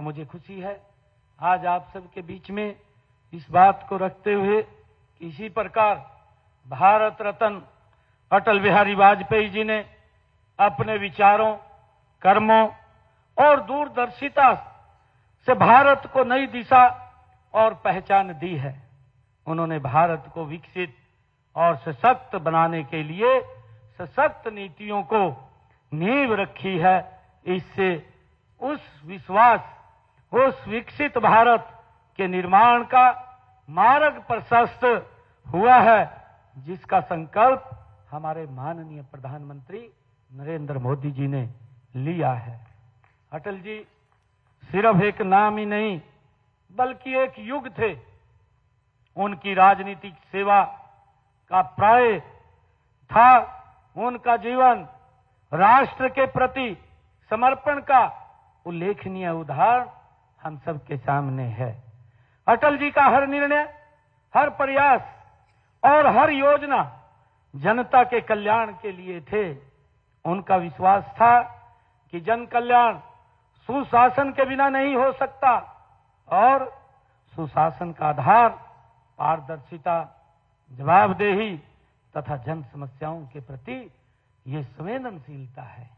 मुझे खुशी है आज आप सबके बीच में इस बात को रखते हुए कि इसी प्रकार भारत रत्न अटल बिहारी वाजपेयी जी ने अपने विचारों, कर्मों और दूरदर्शिता से भारत को नई दिशा और पहचान दी है। उन्होंने भारत को विकसित और सशक्त बनाने के लिए सशक्त नीतियों को नींव रखी है। इससे उस विश्वास, उस विकसित भारत के निर्माण का मार्ग प्रशस्त हुआ है, जिसका संकल्प हमारे माननीय प्रधानमंत्री नरेंद्र मोदी जी ने लिया है। अटल जी सिर्फ एक नाम ही नहीं बल्कि एक युग थे। उनकी राजनीतिक सेवा का प्राय था उनका जीवन राष्ट्र के प्रति समर्पण का उल्लेखनीय उदाहरण हम सबके सामने है। अटल जी का हर निर्णय, हर प्रयास और हर योजना जनता के कल्याण के लिए थे। उनका विश्वास था कि जन कल्याण सुशासन के बिना नहीं हो सकता और सुशासन का आधार पारदर्शिता, जवाबदेही तथा जन समस्याओं के प्रति ये संवेदनशीलता है।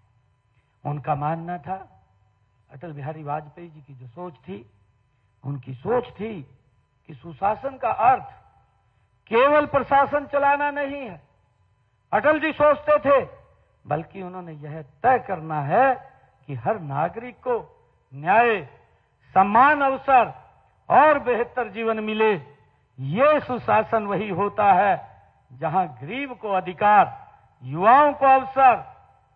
उनका मानना था, अटल बिहारी वाजपेयी जी की जो सोच थी, उनकी सोच थी कि सुशासन का अर्थ केवल प्रशासन चलाना नहीं है। अटल जी सोचते थे बल्कि उन्होंने यह तय करना है कि हर नागरिक को न्याय, सम्मान, अवसर और बेहतर जीवन मिले। ये सुशासन वही होता है जहां गरीब को अधिकार, युवाओं को अवसर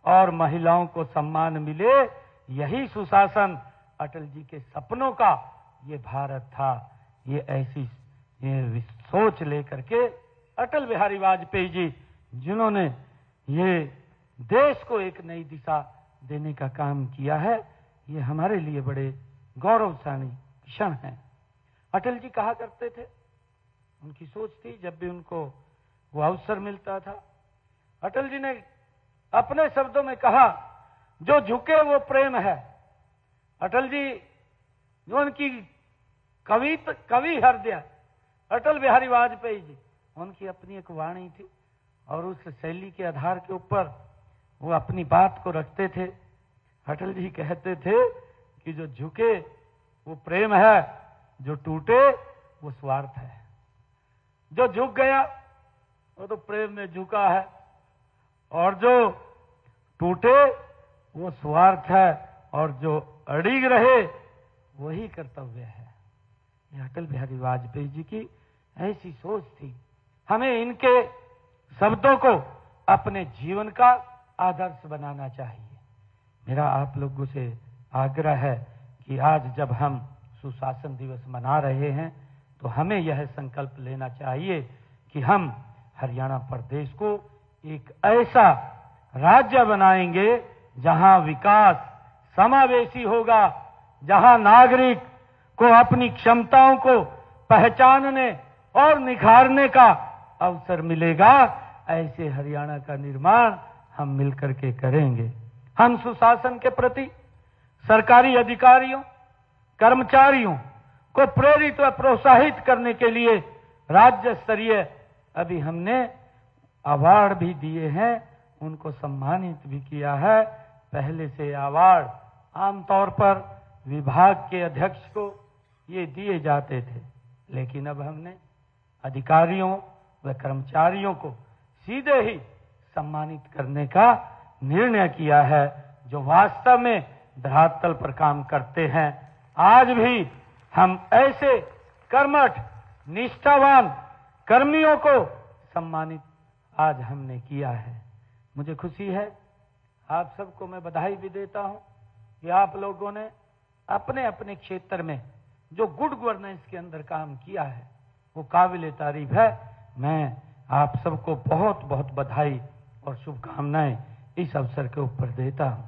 और महिलाओं को सम्मान मिले। यही सुशासन अटल जी के सपनों का ये भारत था। ये ऐसी सोच लेकर के अटल बिहारी वाजपेयी जी, जिन्होंने ये देश को एक नई दिशा देने का काम किया है, ये हमारे लिए बड़े गौरवशाली क्षण हैं। अटल जी कहा करते थे, उनकी सोच थी, जब भी उनको वो अवसर मिलता था, अटल जी ने अपने शब्दों में कहा, जो झुके वो प्रेम है। अटल जी जो उनकी कवि हृदय अटल बिहारी वाजपेयी जी, उनकी अपनी एक वाणी थी और उस शैली के आधार के ऊपर वो अपनी बात को रखते थे। अटल जी कहते थे कि जो झुके वो प्रेम है, जो टूटे वो स्वार्थ है। जो झुक गया वो तो प्रेम में झुका है और जो टूटे वो स्वार्थ है और जो अड़िग रहे वही कर्तव्य है। यह अटल बिहारी वाजपेयी जी की ऐसी सोच थी। हमें इनके शब्दों को अपने जीवन का आदर्श बनाना चाहिए। मेरा आप लोगों से आग्रह है कि आज जब हम सुशासन दिवस मना रहे हैं तो हमें यह संकल्प लेना चाहिए कि हम हरियाणा प्रदेश को एक ऐसा राज्य बनाएंगे जहां विकास समावेशी होगा, जहां नागरिक को अपनी क्षमताओं को पहचानने और निखारने का अवसर मिलेगा। ऐसे हरियाणा का निर्माण हम मिलकर के करेंगे। हम सुशासन के प्रति सरकारी अधिकारियों, कर्मचारियों को प्रेरित व प्रोत्साहित करने के लिए राज्य स्तरीय अभी हमने अवार्ड भी दिए हैं, उनको सम्मानित भी किया है। पहले से अवार्ड आमतौर पर विभाग के अध्यक्ष को ये दिए जाते थे, लेकिन अब हमने अधिकारियों व कर्मचारियों को सीधे ही सम्मानित करने का निर्णय किया है, जो वास्तव में धरातल पर काम करते हैं। आज भी हम ऐसे कर्मठ, निष्ठावान कर्मियों को सम्मानित आज हमने किया है। मुझे खुशी है, आप सबको मैं बधाई भी देता हूं कि आप लोगों ने अपने अपने क्षेत्र में जो गुड गवर्नेंस के अंदर काम किया है वो काबिल तारीफ है। मैं आप सबको बहुत बहुत बधाई और शुभकामनाएं इस अवसर के ऊपर देता हूं।